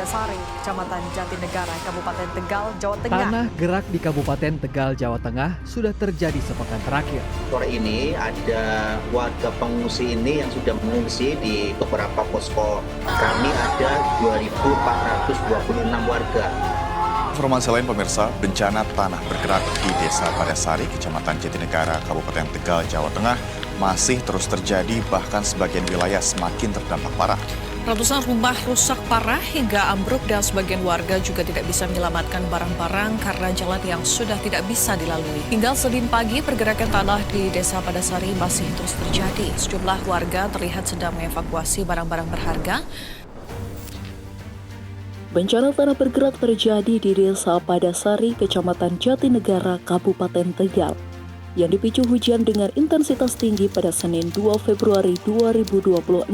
Padasari, Kecamatan Jatinegara, Kabupaten Tegal, Jawa Tengah. Tanah gerak di Kabupaten Tegal, Jawa Tengah sudah terjadi sepekan terakhir. Sore ini ada warga pengungsi ini yang sudah mengungsi di beberapa posko. Kami ada 2.426 warga. Informasi lain pemirsa, bencana tanah bergerak di Desa Padasari, Kecamatan Jatinegara, Kabupaten Tegal, Jawa Tengah masih terus terjadi, bahkan sebagian wilayah semakin terdampak parah. Ratusan rumah rusak parah hingga ambruk dan sebagian warga juga tidak bisa menyelamatkan barang-barang karena jalan yang sudah tidak bisa dilalui. Hingga Senin pagi, pergerakan tanah di Desa Padasari masih terus terjadi. Sejumlah warga terlihat sedang mengevakuasi barang-barang berharga. Bencana tanah bergerak terjadi di Desa Padasari, Kecamatan Jatinegara, Kabupaten Tegal, yang dipicu hujan dengan intensitas tinggi pada Senin 2 Februari 2026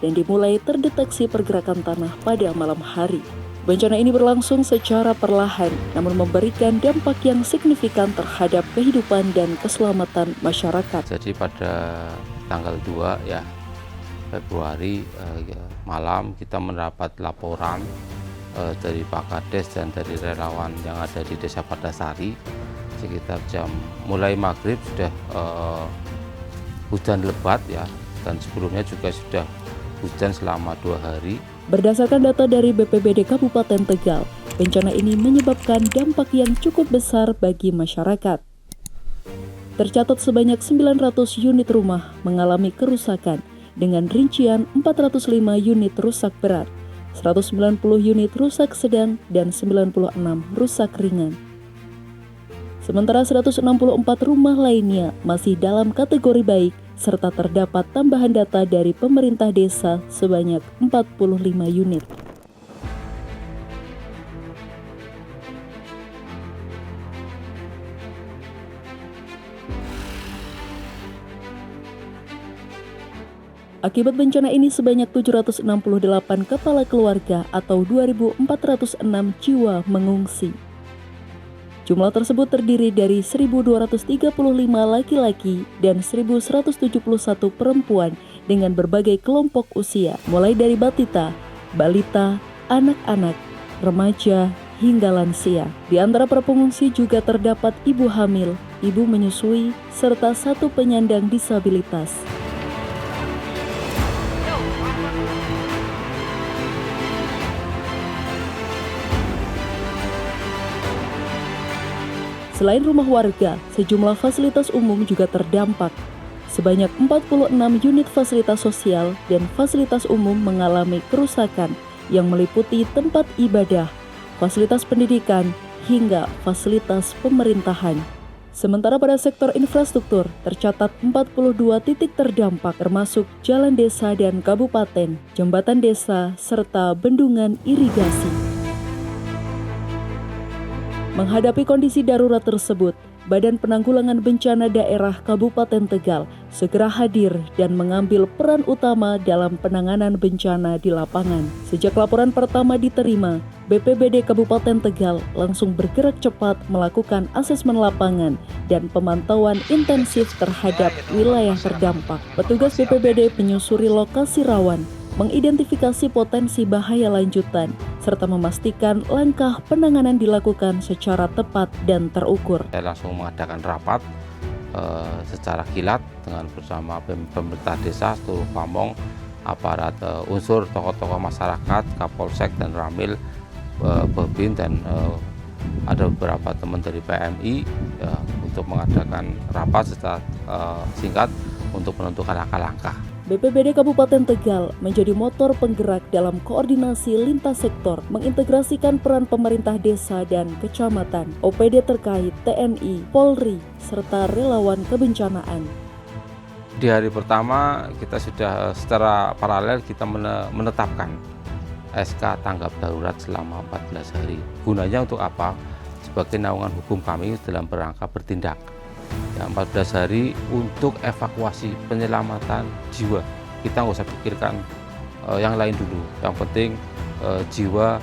dan dimulai terdeteksi pergerakan tanah pada malam hari. Bencana ini berlangsung secara perlahan, namun memberikan dampak yang signifikan terhadap kehidupan dan keselamatan masyarakat. Jadi pada tanggal 2 Februari malam kita mendapat laporan dari Pak Kades dan dari relawan yang ada di Desa Padasari. Sekitar mulai maghrib sudah hujan lebat dan sebelumnya juga sudah hujan selama 2 hari. Berdasarkan data dari BPBD Kabupaten Tegal, bencana ini menyebabkan dampak yang cukup besar bagi masyarakat. Tercatat sebanyak 900 unit rumah mengalami kerusakan dengan rincian 405 unit rusak berat, 190 unit rusak sedang, dan 96 rusak ringan. Sementara 164 rumah lainnya masih dalam kategori baik, serta terdapat tambahan data dari pemerintah desa sebanyak 45 unit. Akibat bencana ini sebanyak 768 kepala keluarga atau 2.406 jiwa mengungsi. Jumlah tersebut terdiri dari 1.235 laki-laki dan 1.171 perempuan dengan berbagai kelompok usia, mulai dari batita, balita, anak-anak, remaja, hingga lansia. Di antara para pengungsi juga terdapat ibu hamil, ibu menyusui, serta 1 penyandang disabilitas. Selain rumah warga, sejumlah fasilitas umum juga terdampak. Sebanyak 46 unit fasilitas sosial dan fasilitas umum mengalami kerusakan yang meliputi tempat ibadah, fasilitas pendidikan, hingga fasilitas pemerintahan. Sementara pada sektor infrastruktur, tercatat 42 titik terdampak termasuk jalan desa dan kabupaten, jembatan desa, serta bendungan irigasi. Menghadapi kondisi darurat tersebut, Badan Penanggulangan Bencana Daerah Kabupaten Tegal segera hadir dan mengambil peran utama dalam penanganan bencana di lapangan. Sejak laporan pertama diterima, BPBD Kabupaten Tegal langsung bergerak cepat melakukan asesmen lapangan dan pemantauan intensif terhadap wilayah terdampak. Petugas BPBD menyusuri lokasi rawan, mengidentifikasi potensi bahaya lanjutan, serta memastikan langkah penanganan dilakukan secara tepat dan terukur. Saya langsung mengadakan rapat secara kilat dengan bersama pemerintah desa, seluruh pamong, aparat unsur tokoh-tokoh masyarakat, Kapolsek dan Ramil, Babin, dan ada beberapa teman dari PMI untuk mengadakan rapat secara singkat untuk menentukan langkah-langkah. BPBD Kabupaten Tegal menjadi motor penggerak dalam koordinasi lintas sektor, mengintegrasikan peran pemerintah desa dan kecamatan, OPD terkait, TNI, Polri, serta relawan kebencanaan. Di hari pertama kita sudah secara paralel kita menetapkan SK tanggap darurat selama 14 hari. Gunanya untuk apa? Sebagai naungan hukum kami dalam kerangka bertindak. 14 hari untuk evakuasi penyelamatan jiwa. Kita nggak usah pikirkan yang lain dulu. Yang penting jiwa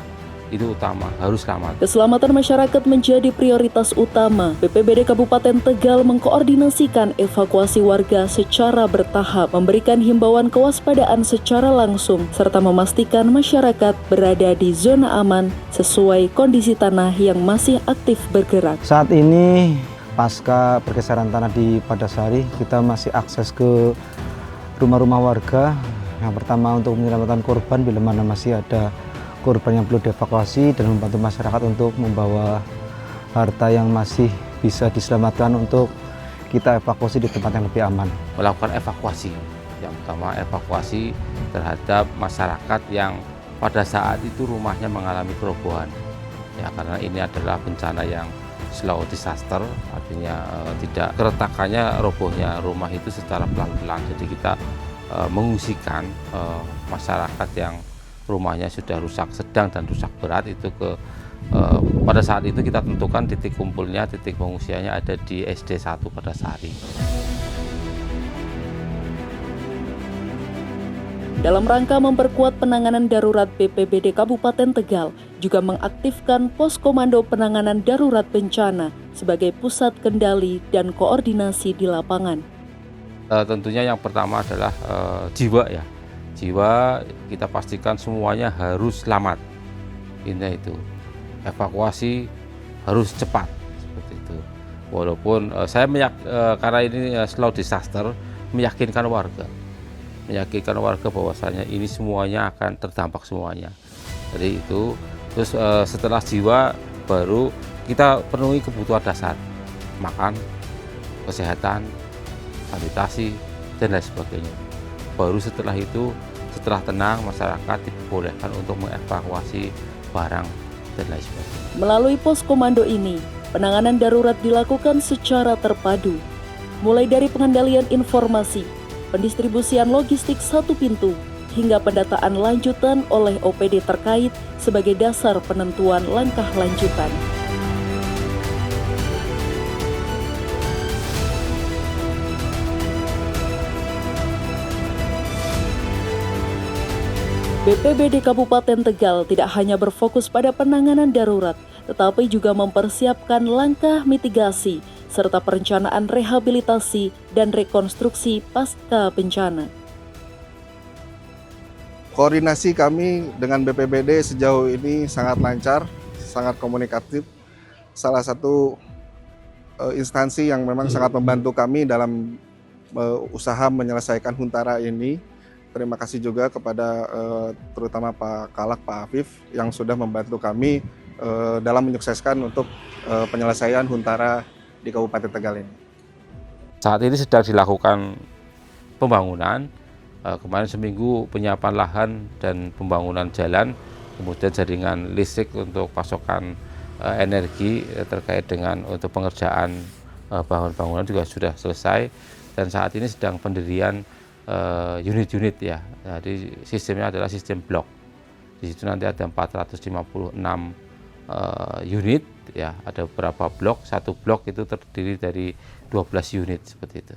itu utama, harus selamat. Keselamatan masyarakat menjadi prioritas utama. BPBD Kabupaten Tegal mengkoordinasikan evakuasi warga secara bertahap, memberikan himbauan kewaspadaan secara langsung, serta memastikan masyarakat berada di zona aman sesuai kondisi tanah yang masih aktif bergerak. Saat ini pasca pergeseran tanah di Padasari, kita masih akses ke rumah-rumah warga. Yang pertama untuk menyelamatkan korban bila mana masih ada korban yang perlu dievakuasi dan membantu masyarakat untuk membawa harta yang masih bisa diselamatkan untuk kita evakuasi di tempat yang lebih aman. Melakukan evakuasi, yang pertama evakuasi terhadap masyarakat yang pada saat itu rumahnya mengalami kerobohan. Ya, karena ini adalah bencana yang slow disaster, artinya tidak keretakannya robohnya rumah itu secara pelan-pelan. Jadi kita mengungsikan masyarakat yang rumahnya sudah rusak sedang dan rusak berat itu pada saat itu kita tentukan titik kumpulnya, titik pengungsiannya ada di SD 1 Padasari. Dalam rangka memperkuat penanganan darurat, BPBD Kabupaten Tegal juga mengaktifkan pos komando penanganan darurat bencana sebagai pusat kendali dan koordinasi di lapangan. Tentunya yang pertama adalah jiwa ya. Jiwa kita pastikan semuanya harus selamat. Ini itu. Evakuasi harus cepat seperti itu. Walaupun saya karena ini slow disaster, meyakinkan warga bahwasanya ini semuanya akan terdampak semuanya. Jadi itu terus setelah jiwa baru kita penuhi kebutuhan dasar, makan, kesehatan, sanitasi dan lain sebagainya. Baru setelah itu, setelah tenang, masyarakat dibolehkan untuk mengevakuasi barang dan lain sebagainya. Melalui pos komando ini, penanganan darurat dilakukan secara terpadu, mulai dari pengendalian informasi, pendistribusian logistik satu pintu, hingga pendataan lanjutan oleh OPD terkait sebagai dasar penentuan langkah lanjutan. BPBD Kabupaten Tegal tidak hanya berfokus pada penanganan darurat, tetapi juga mempersiapkan langkah mitigasi serta perencanaan rehabilitasi dan rekonstruksi pasca bencana. Koordinasi kami dengan BPBD sejauh ini sangat lancar, sangat komunikatif. Salah satu instansi yang memang sangat membantu kami dalam usaha menyelesaikan Huntara ini. Terima kasih juga kepada terutama Pak Kalak, Pak Afif yang sudah membantu kami dalam menyukseskan untuk penyelesaian Huntara di Kabupaten Tegal ini. Saat ini sedang dilakukan pembangunan, kemarin seminggu penyiapan lahan dan pembangunan jalan, kemudian jaringan listrik untuk pasokan energi terkait dengan untuk pengerjaan bangunan juga sudah selesai, dan saat ini sedang pendirian unit-unit ya. Jadi sistemnya adalah sistem blok. Di situ nanti ada 456 unit ya, ada beberapa blok, satu blok itu terdiri dari 12 unit seperti itu.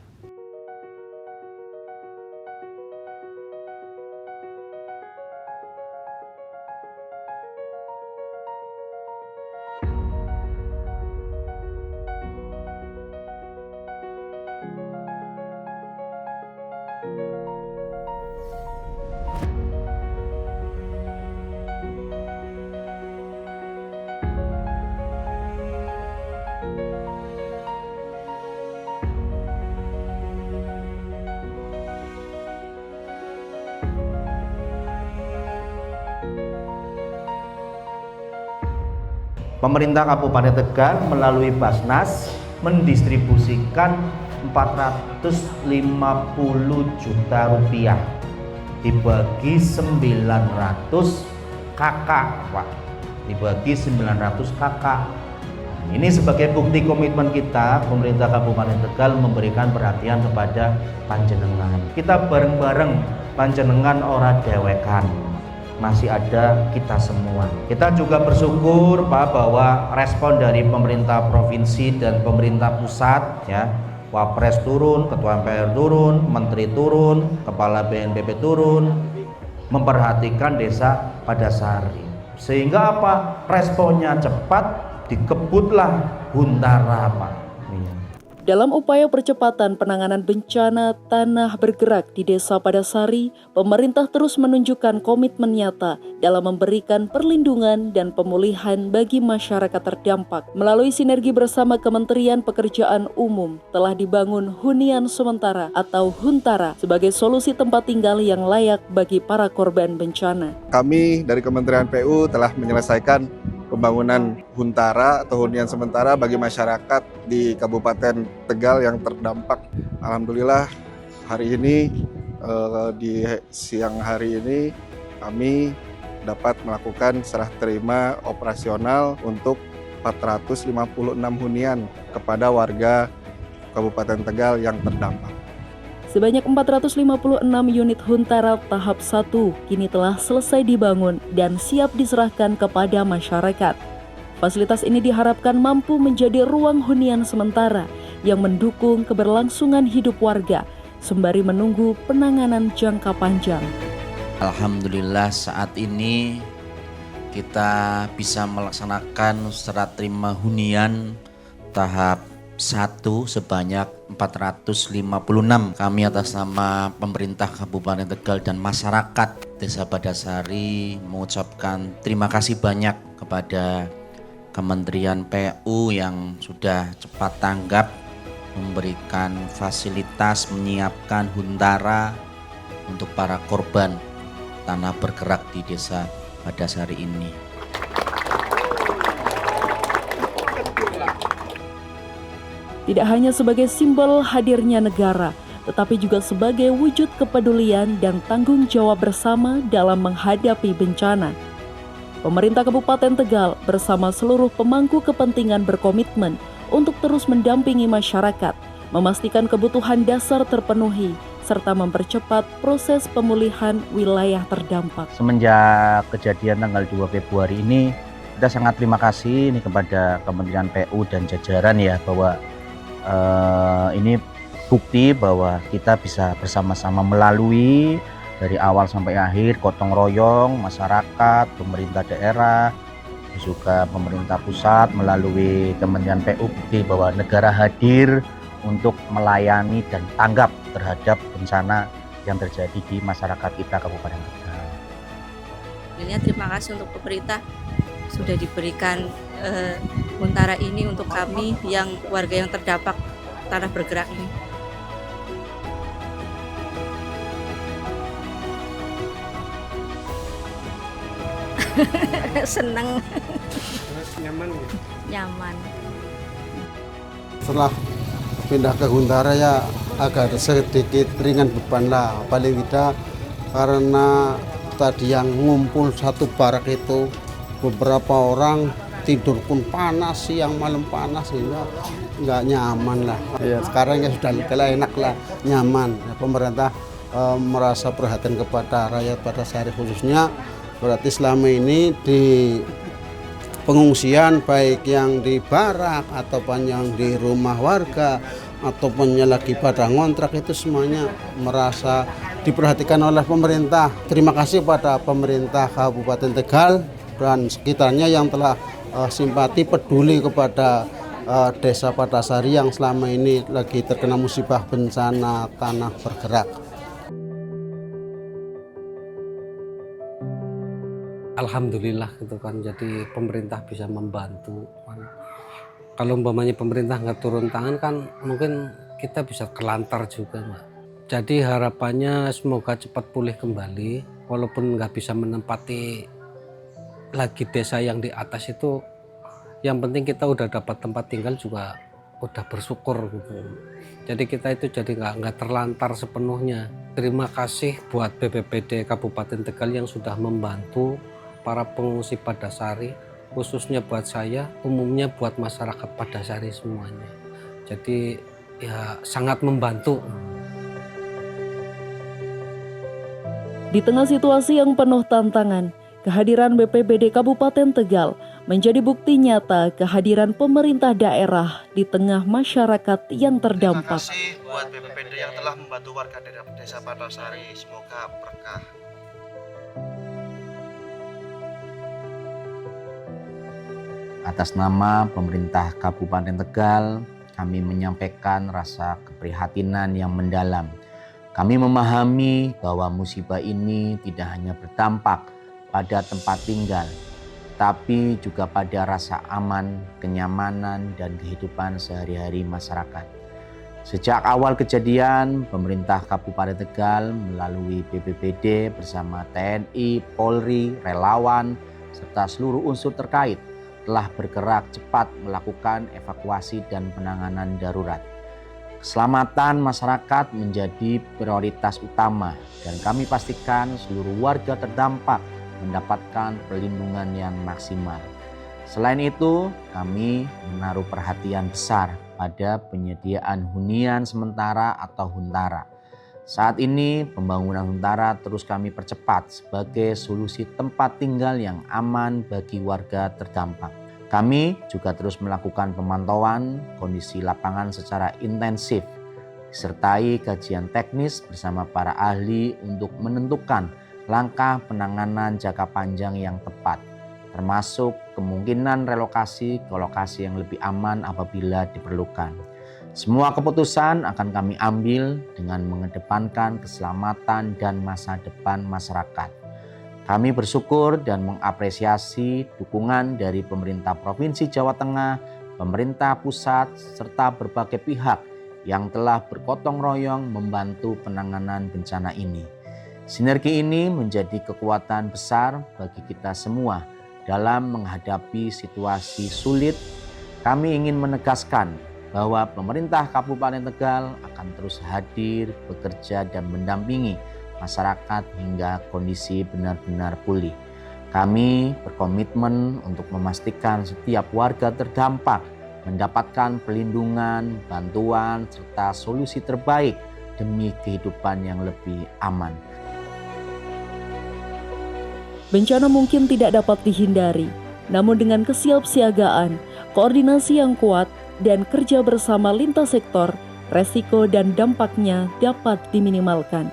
Pemerintah Kabupaten Tegal melalui Basnas mendistribusikan 450 juta rupiah dibagi 900 kakak, Pak. Dibagi 900 kakak. Ini sebagai bukti komitmen kita, pemerintah Kabupaten Tegal memberikan perhatian kepada panjenengan. Kita bareng-bareng, panjenengan ora dewekan. Masih ada kita semua. Kita juga bersyukur Pak bahwa respon dari pemerintah provinsi dan pemerintah pusat ya, Wapres turun, Ketua MPR turun, Menteri turun, Kepala BNPB turun, memperhatikan desa Padasari. Sehingga apa? Responnya cepat, dikebutlah Huntara, Pak. Dalam upaya percepatan penanganan bencana tanah bergerak di Desa Padasari, pemerintah terus menunjukkan komitmen nyata dalam memberikan perlindungan dan pemulihan bagi masyarakat terdampak. Melalui sinergi bersama Kementerian Pekerjaan Umum, telah dibangun hunian sementara atau Huntara sebagai solusi tempat tinggal yang layak bagi para korban bencana. Kami dari Kementerian PU telah menyelesaikan pembangunan Huntara atau hunian sementara bagi masyarakat di Kabupaten Tegal yang terdampak. Alhamdulillah hari ini di siang hari ini kami dapat melakukan serah terima operasional untuk 456 hunian kepada warga Kabupaten Tegal yang terdampak. Sebanyak 456 unit Huntara tahap 1 kini telah selesai dibangun dan siap diserahkan kepada masyarakat. Fasilitas ini diharapkan mampu menjadi ruang hunian sementara yang mendukung keberlangsungan hidup warga sembari menunggu penanganan jangka panjang. Alhamdulillah saat ini kita bisa melaksanakan serah terima hunian tahap 1 sebanyak 456. Kami atas nama pemerintah Kabupaten Tegal dan masyarakat Desa Padasari mengucapkan terima kasih banyak kepada Kementerian PU yang sudah cepat tanggap memberikan fasilitas menyiapkan Huntara untuk para korban tanah bergerak di Desa Padasari ini. Tidak hanya sebagai simbol hadirnya negara, tetapi juga sebagai wujud kepedulian dan tanggung jawab bersama dalam menghadapi bencana. Pemerintah Kabupaten Tegal bersama seluruh pemangku kepentingan berkomitmen untuk terus mendampingi masyarakat, memastikan kebutuhan dasar terpenuhi, serta mempercepat proses pemulihan wilayah terdampak. Semenjak kejadian tanggal 2 Februari ini, kita sangat terima kasih kepada Kementerian PU dan jajaran ya, bahwa ini bukti bahwa kita bisa bersama-sama melalui dari awal sampai akhir, gotong royong masyarakat, pemerintah daerah, juga pemerintah pusat melalui Kementerian PU, bukti bahwa negara hadir untuk melayani dan tanggap terhadap bencana yang terjadi di masyarakat kita Kabupaten Tegal. Terima kasih untuk pemerintah sudah diberikan Huntara ini untuk kami yang warga yang terdampak tanah bergerak ini. Senang. Nyaman ya? Nyaman. Setelah pindah ke Huntara ya agak sedikit ringan beban lah, paling tidak karena tadi yang ngumpul satu barak itu beberapa orang tidur pun panas, siang malam panas, sehingga nggak nyaman lah. Ya, sekarang ya sudah enak lah, nyaman. Ya, pemerintah merasa perhatian kepada rakyat Padasari khususnya, berarti selama ini di pengungsian baik yang di barak ataupun yang di rumah warga ataupun yang lagi pada ngontrak itu semuanya merasa diperhatikan oleh pemerintah. Terima kasih pada pemerintah Kabupaten Tegal dan sekitarnya yang telah simpati peduli kepada Desa Padasari yang selama ini lagi terkena musibah bencana tanah bergerak. Alhamdulillah gitu kan, jadi pemerintah bisa membantu. Kalau umpamanya pemerintah nggak turun tangan kan mungkin kita bisa kelantar juga, Mbak. Jadi harapannya semoga cepat pulih kembali, walaupun nggak bisa menempati lagi desa yang di atas itu, yang penting kita udah dapat tempat tinggal juga udah bersyukur gitu. Jadi kita itu jadi nggak terlantar sepenuhnya. Terima kasih buat BPBD Kabupaten Tegal yang sudah membantu para pengungsi Padasari, khususnya buat saya, umumnya buat masyarakat Padasari semuanya. Jadi ya sangat membantu. Di tengah situasi yang penuh tantangan, kehadiran BPBD Kabupaten Tegal menjadi bukti nyata kehadiran pemerintah daerah di tengah masyarakat yang terdampak. Terima kasih buat BPBD yang telah membantu warga Desa Padasari. Semoga berkah. Atas nama pemerintah Kabupaten Tegal, kami menyampaikan rasa keprihatinan yang mendalam. Kami memahami bahwa musibah ini tidak hanya berdampak pada tempat tinggal, tapi juga pada rasa aman, kenyamanan, dan kehidupan sehari-hari masyarakat. Sejak awal kejadian, pemerintah Kabupaten Tegal melalui BPBD bersama TNI, Polri, relawan, serta seluruh unsur terkait telah bergerak cepat melakukan evakuasi dan penanganan darurat. Keselamatan masyarakat menjadi prioritas utama dan kami pastikan seluruh warga terdampak mendapatkan perlindungan yang maksimal. Selain itu, kami menaruh perhatian besar pada penyediaan hunian sementara atau huntara. Saat ini pembangunan huntara terus kami percepat sebagai solusi tempat tinggal yang aman bagi warga terdampak. Kami juga terus melakukan pemantauan kondisi lapangan secara intensif, disertai kajian teknis bersama para ahli untuk menentukan langkah penanganan jangka panjang yang tepat, termasuk kemungkinan relokasi ke lokasi yang lebih aman apabila diperlukan. Semua keputusan akan kami ambil dengan mengedepankan keselamatan dan masa depan masyarakat. Kami bersyukur dan mengapresiasi dukungan dari pemerintah Provinsi Jawa Tengah, pemerintah pusat, serta berbagai pihak yang telah bergotong royong membantu penanganan bencana ini. Sinergi ini menjadi kekuatan besar bagi kita semua dalam menghadapi situasi sulit. Kami ingin menegaskan bahwa pemerintah Kabupaten Tegal akan terus hadir, bekerja, dan mendampingi masyarakat hingga kondisi benar-benar pulih. Kami berkomitmen untuk memastikan setiap warga terdampak mendapatkan perlindungan, bantuan, serta solusi terbaik demi kehidupan yang lebih aman. Bencana mungkin tidak dapat dihindari, namun dengan kesiapsiagaan, koordinasi yang kuat, dan kerja bersama lintas sektor, resiko dan dampaknya dapat diminimalkan.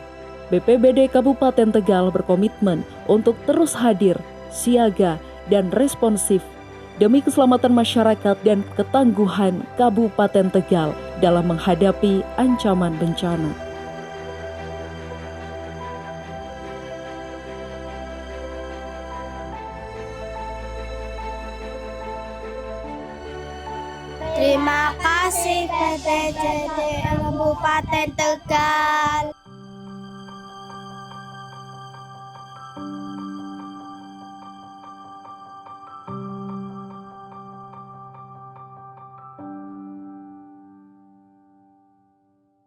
BPBD Kabupaten Tegal berkomitmen untuk terus hadir, siaga, dan responsif demi keselamatan masyarakat dan ketangguhan Kabupaten Tegal dalam menghadapi ancaman bencana. Terima kasih PPJD Kabupaten Tegal.